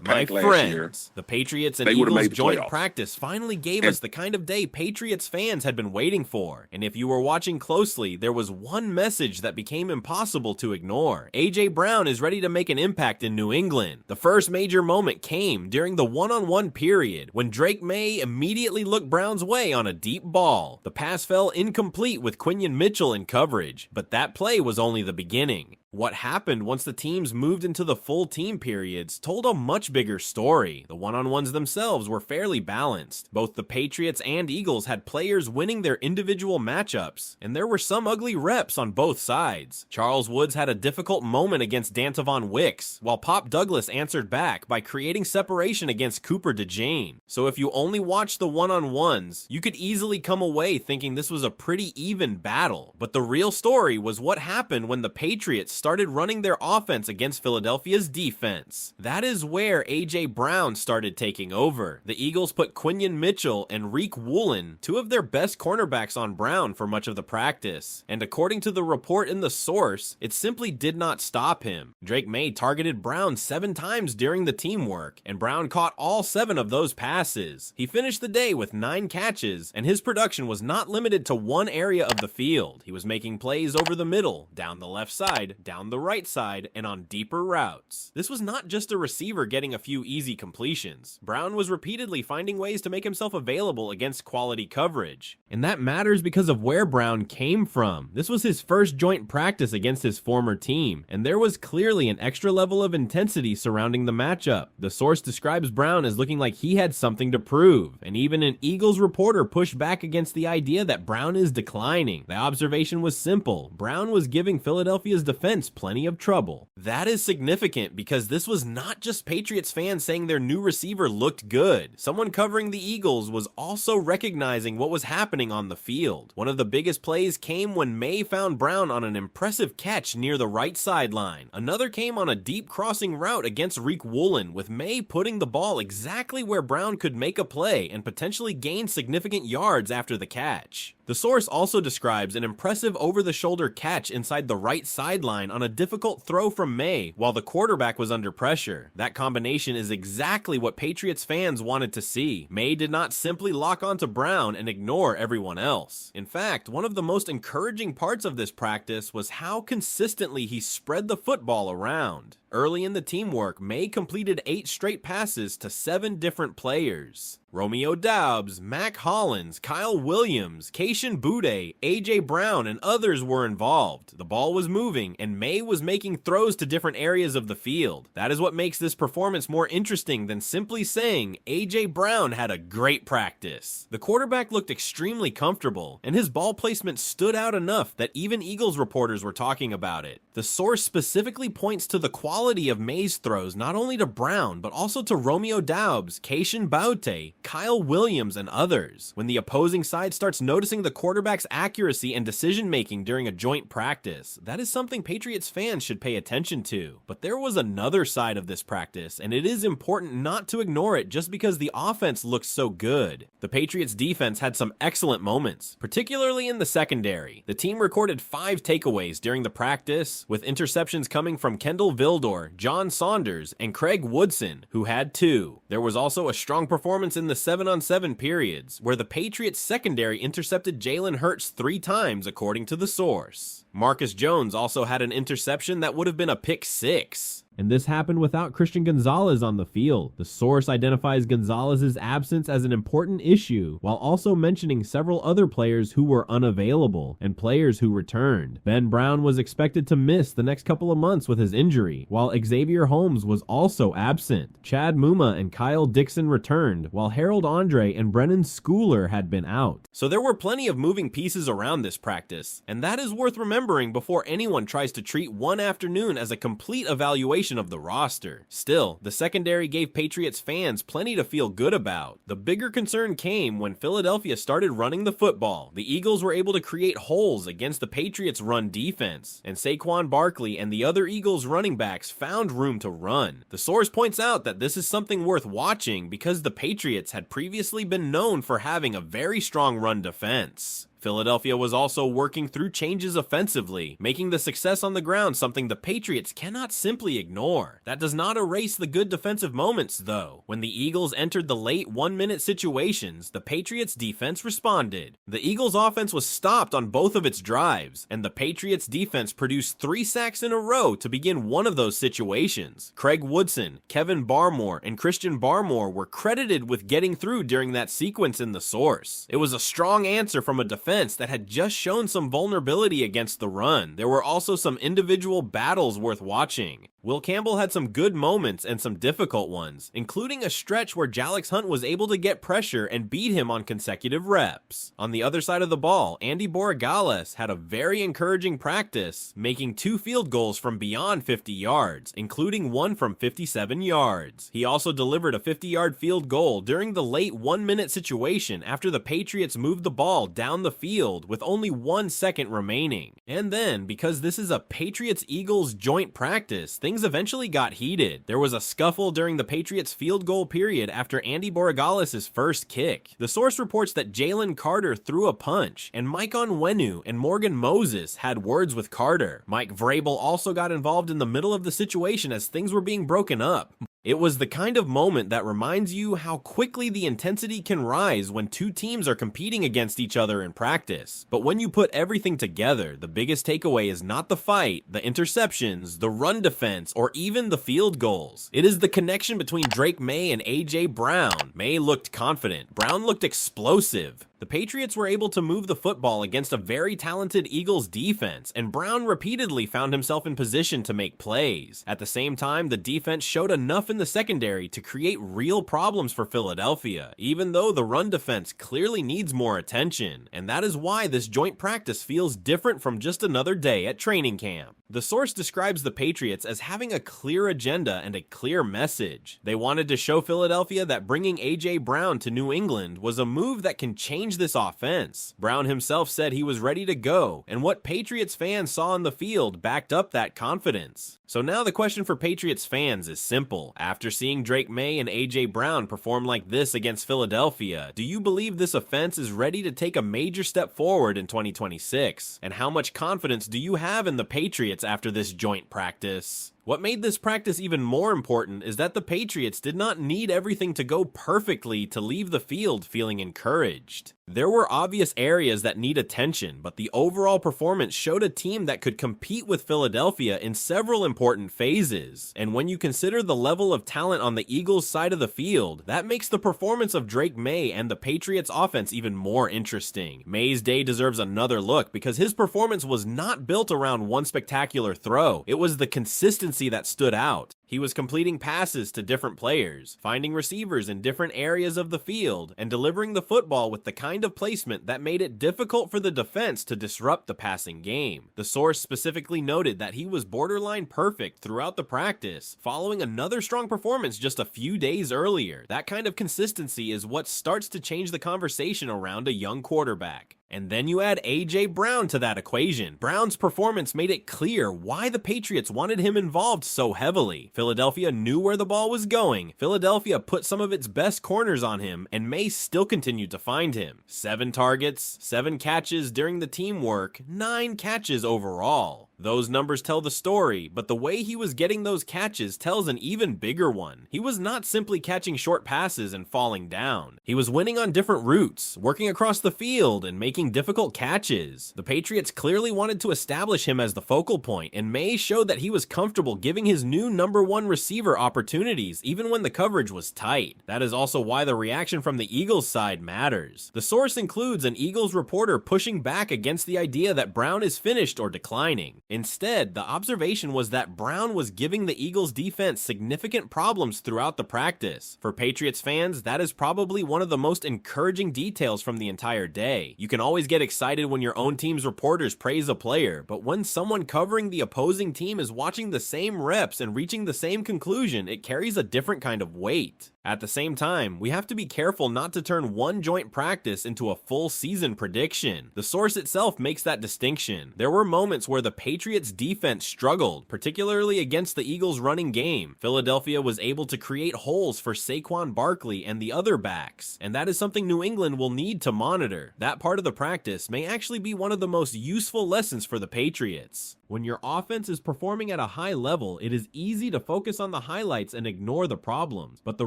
My pack last year, friends, the Patriots and they would have Eagles made the joint playoffs. practice finally gave us the kind of day Patriots fans had been waiting for. And if you were watching closely, there was one message that became impossible to ignore. A.J. Brown is ready to make an impact in New England. The first major moment came during the one-on-one period when Drake Maye immediately looked Brown's way on a deep ball. The pass fell incomplete with Quinyon Mitchell in coverage, but that play was only the beginning. What happened once the teams moved into the full team periods told a much bigger story. The one-on-ones themselves were fairly balanced. Both the Patriots and Eagles had players winning their individual matchups, and there were some ugly reps on both sides. Charles Woods had a difficult moment against Dantavon Wicks, while Pop Douglas answered back by creating separation against Cooper DeJean. So if you only watched the one-on-ones, you could easily come away thinking this was a pretty even battle. But the real story was what happened when the Patriots started running their offense against Philadelphia's defense. That is where A.J. Brown started taking over. The Eagles put Quinyon Mitchell and Reek Woolen, two of their best cornerbacks, on Brown for much of the practice. And according to the report in the source, it simply did not stop him. Drake Maye targeted Brown 7 times during the teamwork, and Brown caught all 7 of those passes. He finished the day with 9 catches, and his production was not limited to one area of the field. He was making plays over the middle, down the left side, down the right side, and on deeper routes. This was not just a receiver getting a few easy completions. Brown was repeatedly finding ways to make himself available against quality coverage. And that matters because of where Brown came from. This was his first joint practice against his former team, and there was clearly an extra level of intensity surrounding the matchup. The source describes Brown as looking like he had something to prove, and even an Eagles reporter pushed back against the idea that Brown is declining. The observation was simple: Brown was giving Philadelphia's defense plenty of trouble. That is significant because this was not just Patriots fans saying their new receiver looked good. Someone covering the Eagles was also recognizing what was happening on the field. One of the biggest plays came when Maye found Brown on an impressive catch near the right sideline. Another came on a deep crossing route against Reek Woolen, with Maye putting the ball exactly where Brown could make a play and potentially gain significant yards after the catch. The source also describes an impressive over-the-shoulder catch inside the right sideline on a difficult throw from Maye while the quarterback was under pressure. That combination is exactly what Patriots fans wanted to see. Maye did not simply lock onto Brown and ignore everyone else. In fact, one of the most encouraging parts of this practice was how consistently he spread the football around. Early in the teamwork, Maye completed 8 straight passes to 7 different players. Romeo Doubs, Mac Hollins, Kyle Williams, Keishan Boutte, A.J. Brown, and others were involved. The ball was moving, and Maye was making throws to different areas of the field. That is what makes this performance more interesting than simply saying A.J. Brown had a great practice. The quarterback looked extremely comfortable, and his ball placement stood out enough that even Eagles reporters were talking about it. The source specifically points to the quality of Maye's throws not only to Brown, but also to Romeo Doubs, Keishan Boutte, Kyle Williams, and others. When the opposing side starts noticing the quarterback's accuracy and decision-making during a joint practice, that is something Patriots fans should pay attention to. But there was another side of this practice, and it is important not to ignore it just because the offense looks so good. The Patriots defense had some excellent moments, particularly in the secondary. The team recorded 5 takeaways during the practice, with interceptions coming from Kendall Vildor, John Saunders, and Craig Woodson, who had 2. There was also a strong performance in the 7-on-7 periods, where the Patriots secondary intercepted Jalen Hurts 3 times, according to the source. Marcus Jones also had an interception that would have been a pick 6. And this happened without Christian Gonzalez on the field. The source identifies Gonzalez's absence as an important issue, while also mentioning several other players who were unavailable and players who returned. Ben Brown was expected to miss the next couple of months with his injury, while Xavier Holmes was also absent. Chad Muma and Kyle Dixon returned, while Harold Andre and Brennan Schooler had been out. So there were plenty of moving pieces around this practice, and that is worth remembering before anyone tries to treat one afternoon as a complete evaluation of the roster. Still, the secondary gave Patriots fans plenty to feel good about. The bigger concern came when Philadelphia started running the football. The Eagles were able to create holes against the Patriots' run defense, and Saquon Barkley and the other Eagles running backs found room to run. The source points out that this is something worth watching because the Patriots had previously been known for having a very strong run defense. Philadelphia was also working through changes offensively, making the success on the ground something the Patriots cannot simply ignore. That does not erase the good defensive moments, though. When the Eagles entered the late one-minute situations, the Patriots defense responded. The Eagles offense was stopped on both of its drives, and the Patriots defense produced 3 sacks in a row to begin one of those situations. Craig Woodson, Kevin Byard, and Christian Barmore were credited with getting through during that sequence in the source. It was a strong answer from a defense that had just shown some vulnerability against the run. There were also some individual battles worth watching. Will Campbell had some good moments and some difficult ones, including a stretch where Jalix Hunt was able to get pressure and beat him on consecutive reps. On the other side of the ball, Andy Borregales had a very encouraging practice, making 2 field goals from beyond 50 yards, including one from 57 yards. He also delivered a 50-yard field goal during the late 1-minute situation after the Patriots moved the ball down the field with only 1 second remaining. And then, because this is a Patriots-Eagles joint practice, things eventually got heated. There was a scuffle during the Patriots field goal period after Andy Borregales' first kick. The source reports that Jalen Carter threw a punch, and Mike Onwenu and Morgan Moses had words with Carter. Mike Vrabel also got involved in the middle of the situation as things were being broken up. It was the kind of moment that reminds you how quickly the intensity can rise when 2 teams are competing against each other in practice. But when you put everything together, the biggest takeaway is not the fight, the interceptions, the run defense, or even the field goals. It is the connection between Drake Maye and A.J. Brown. Maye looked confident. Brown looked explosive. The Patriots were able to move the football against a very talented Eagles defense, and Brown repeatedly found himself in position to make plays. At the same time, the defense showed enough in the secondary to create real problems for Philadelphia, even though the run defense clearly needs more attention, and that is why this joint practice feels different from just another day at training camp. The source describes the Patriots as having a clear agenda and a clear message. They wanted to show Philadelphia that bringing A.J. Brown to New England was a move that can change this offense. Brown himself said he was ready to go, and what Patriots fans saw on the field backed up that confidence. So now the question for Patriots fans is simple. After seeing Drake Maye and A.J. Brown perform like this against Philadelphia, do you believe this offense is ready to take a major step forward in 2026? And how much confidence do you have in the Patriots after this joint practice? What made this practice even more important is that the Patriots did not need everything to go perfectly to leave the field feeling encouraged. There were obvious areas that need attention, but the overall performance showed a team that could compete with Philadelphia in several important phases. And when you consider the level of talent on the Eagles' side of the field, that makes the performance of Drake Maye and the Patriots offense even more interesting. Maye's day deserves another look because his performance was not built around one spectacular throw. It was the consistency that stood out. He was completing passes to different players, finding receivers in different areas of the field, and delivering the football with the kind of placement that made it difficult for the defense to disrupt the passing game. The source specifically noted that he was borderline perfect throughout the practice, following another strong performance just a few days earlier. That kind of consistency is what starts to change the conversation around a young quarterback. And then you add A.J. Brown to that equation. Brown's performance made it clear why the Patriots wanted him involved so heavily. Philadelphia knew where the ball was going. Philadelphia put some of its best corners on him, and Maye still continued to find him. 7 targets, 7 catches during the teamwork, 9 catches overall. Those numbers tell the story, but the way he was getting those catches tells an even bigger one. He was not simply catching short passes and falling down. He was winning on different routes, working across the field, and making difficult catches. The Patriots clearly wanted to establish him as the focal point, and Maye showed that he was comfortable giving his new #1 receiver opportunities even when the coverage was tight. That is also why the reaction from the Eagles side matters. The source includes an Eagles reporter pushing back against the idea that Brown is finished or declining. Instead, the observation was that Brown was giving the Eagles defense significant problems throughout the practice. For Patriots fans, that is probably one of the most encouraging details from the entire day. You can always get excited when your own team's reporters praise a player, but when someone covering the opposing team is watching the same reps and reaching the same conclusion, it carries a different kind of weight. At the same time, we have to be careful not to turn one joint practice into a full season prediction. The source itself makes that distinction. There were moments where the Patriots Patriots defense struggled, particularly against the Eagles' running game. Philadelphia was able to create holes for Saquon Barkley and the other backs, and that is something New England will need to monitor. That part of the practice may actually be one of the most useful lessons for the Patriots. When your offense is performing at a high level, it is easy to focus on the highlights and ignore the problems, but the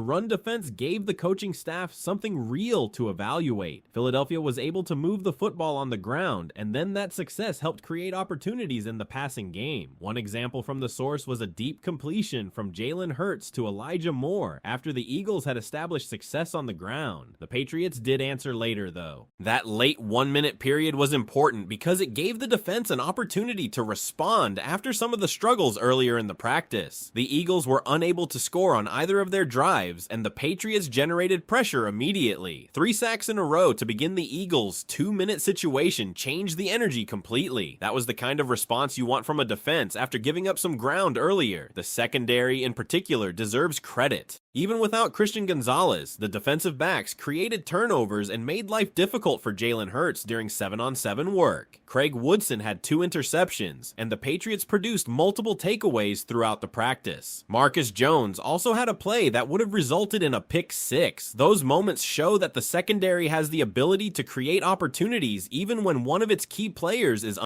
run defense gave the coaching staff something real to evaluate. Philadelphia was able to move the football on the ground, and then that success helped create opportunities in the passing game. One example from the source was a deep completion from Jalen Hurts to Elijah Moore after the Eagles had established success on the ground. The Patriots did answer later, though. That late 1-minute period was important because it gave the defense an opportunity to respond after some of the struggles earlier in the practice. The Eagles were unable to score on either of their drives, and the Patriots generated pressure immediately. 3 sacks in a row to begin the Eagles' 2-minute situation changed the energy completely. That was the kind of response you want from a defense after giving up some ground earlier. The secondary in particular deserves credit. Even without Christian Gonzalez, the defensive backs created turnovers and made life difficult for Jalen Hurts during 7-on-7 work. Craig Woodson had 2 interceptions, and the Patriots produced multiple takeaways throughout the practice. Marcus Jones also had a play that would have resulted in a pick 6. Those moments show that the secondary has the ability to create opportunities even when one of its key players is